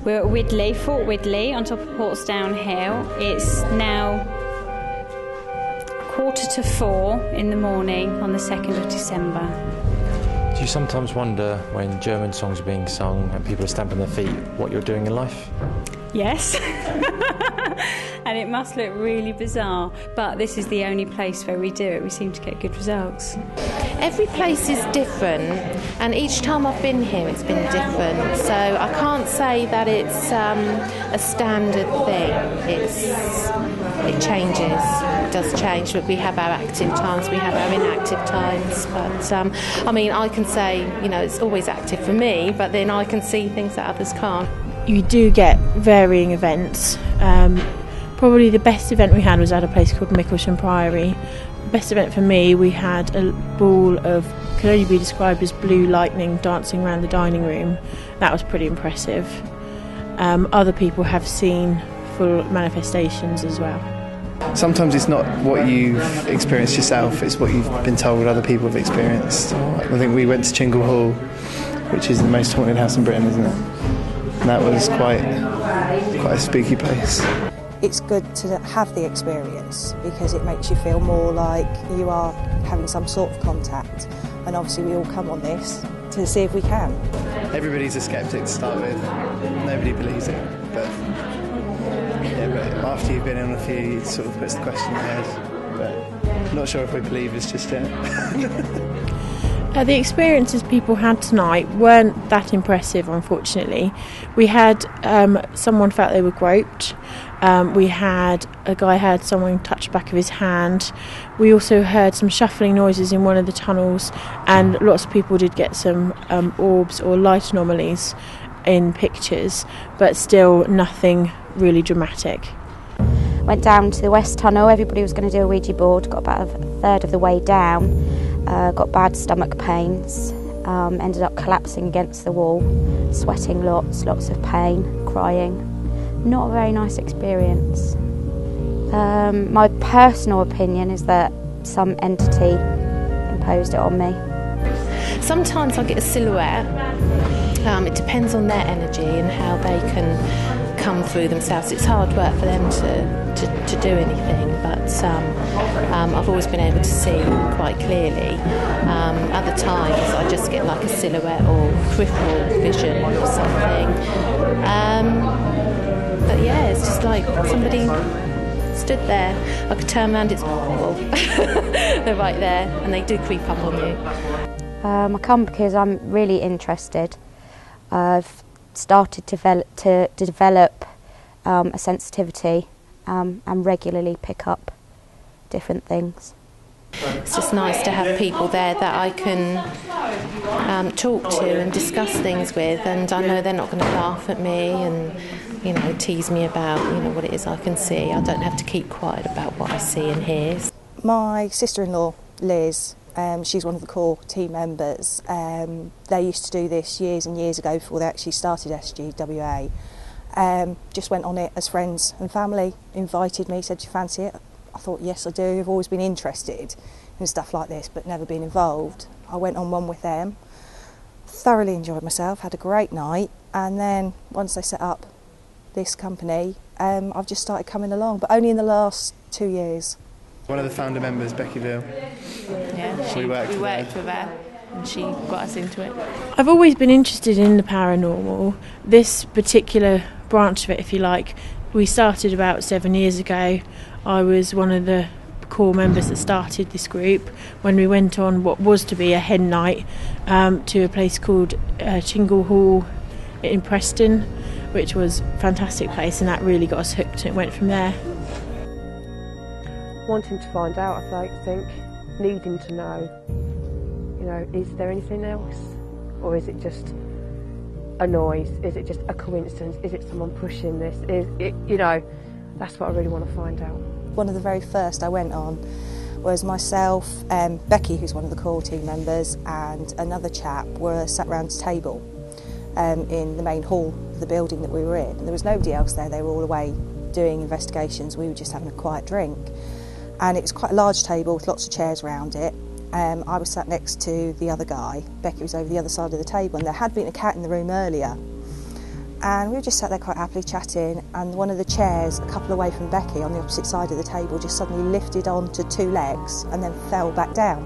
We're at Widley, Fort Widley, on top of Portsdown Hill. It's now 3:45 in the morning on the 2nd of December. Do you sometimes wonder when German songs are being sung and people are stamping their feet what you're doing in life? Yes. And it must look really bizarre, but this is the only place where we do it. We seem to get good results. Every place is different, and each time I've been here it's been different, so I can't say that it's a standard thing. It changes, it does change, but we have our active times, we have our inactive times, but I mean, I can say, you know, it's always active for me, but then I can see things that others can't. You do get varying events. Probably the best event we had was at a place called Micklesham Priory. Best event for me, we had a ball of, could only be described as blue lightning dancing around the dining room. That was pretty impressive. Other people have seen full manifestations as well. Sometimes it's not what you've experienced yourself, it's what you've been told other people have experienced. I think we went to Chingle Hall, which is the most haunted house in Britain, isn't it? And that was quite a spooky place. It's good to have the experience because it makes you feel more like you are having some sort of contact, and obviously we all come on this to see if we can. Everybody's a sceptic to start with, nobody believes it, but after you've been on a few it sort of puts the question in your head, but I'm not sure if we're believers just yet. The experiences people had tonight weren't that impressive, unfortunately. We had someone felt they were groped. We had a guy had someone touch the back of his hand. We also heard some shuffling noises in one of the tunnels, and lots of people did get some orbs or light anomalies in pictures, but still nothing really dramatic. Went down to the West Tunnel. Everybody was going to do a Ouija board. Got about a third of the way down. Got bad stomach pains. Ended up collapsing against the wall, sweating lots of pain, crying. Not a very nice experience. My personal opinion is that some entity imposed it on me. Sometimes I get a silhouette. It depends on their energy and how they can come through themselves. It's hard work for them to do anything, but I've always been able to see quite clearly. Other times I just get like a silhouette or peripheral vision or something. But yeah, it's just like somebody stood there. I could turn around, it's they're right there, and they do creep up on you. I come because I'm really interested. I've started to develop a sensitivity and regularly pick up different things. It's just nice to have people there that I can talk to and discuss things with, and I know they're not going to laugh at me and, you know, tease me about, you know, what it is I can see. I don't have to keep quiet about what I see and hear. My sister-in-law, Liz, she's one of the core team members. They used to do this years and years ago before they actually started SGWA. Just went on it as friends and family, invited me, said, do you fancy it? I thought, yes I do, I've always been interested in stuff like this but never been involved. I went on one with them, thoroughly enjoyed myself, had a great night, and then once they set up this company, I've just started coming along, but only in the last 2 years. One of the founder members, Becky Veal. Yeah, we worked with her and she got us into it. I've always been interested in the paranormal. This particular branch of it, if you like, we started about 7 years ago. I was one of the core members that started this group when we went on what was to be a hen night to a place called Chingle Hall in Preston, which was a fantastic place, and that really got us hooked, and it went from there. Wanting to find out, I think, needing to know, you know, is there anything else, or is it just a noise? Is it just a coincidence? Is it someone pushing this? Is it, you know, that's what I really want to find out. One of the very first I went on was myself, Becky, who's one of the core team members, and another chap were sat round a table in the main hall of the building that we were in. There was nobody else there, they were all away doing investigations, we were just having a quiet drink. And it was quite a large table with lots of chairs around it. I was sat next to the other guy, Becky was over the other side of the table, and there had been a cat in the room earlier. And we were just sat there quite happily chatting, and one of the chairs a couple away from Becky on the opposite side of the table just suddenly lifted onto two legs and then fell back down.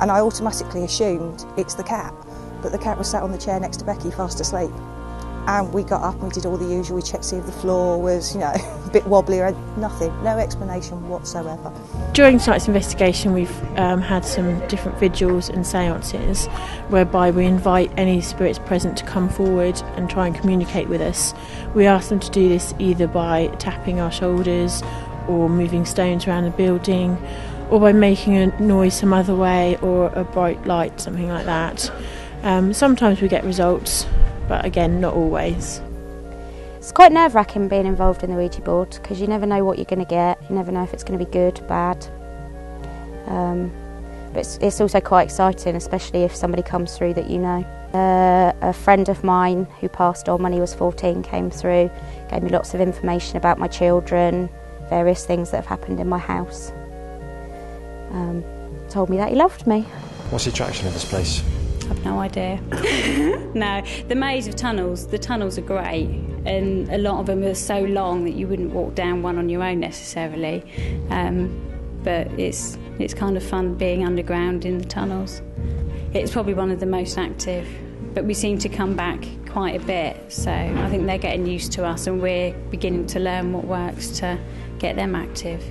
And I automatically assumed it's the cat, but the cat was sat on the chair next to Becky fast asleep. And we got up and we did all the usual, we checked to see if the floor was, you know, a bit wobbly or nothing, no explanation whatsoever. During tonight's investigation we've had some different vigils and seances whereby we invite any spirits present to come forward and try and communicate with us. We ask them to do this either by tapping our shoulders or moving stones around the building or by making a noise some other way or a bright light, something like that. Sometimes we get results, but again, not always. It's quite nerve-wracking being involved in the Ouija board because you never know what you're going to get, you never know if it's going to be good, bad. But it's also quite exciting, especially if somebody comes through that you know. A friend of mine who passed on when he was 14 came through, gave me lots of information about my children, various things that have happened in my house. Told me that he loved me. What's the attraction of this place? I've no idea. No, the maze of tunnels, the tunnels are great, and a lot of them are so long that you wouldn't walk down one on your own necessarily. But it's kind of fun being underground in the tunnels. It's probably one of the most active, but we seem to come back quite a bit, so I think they're getting used to us and we're beginning to learn what works to get them active.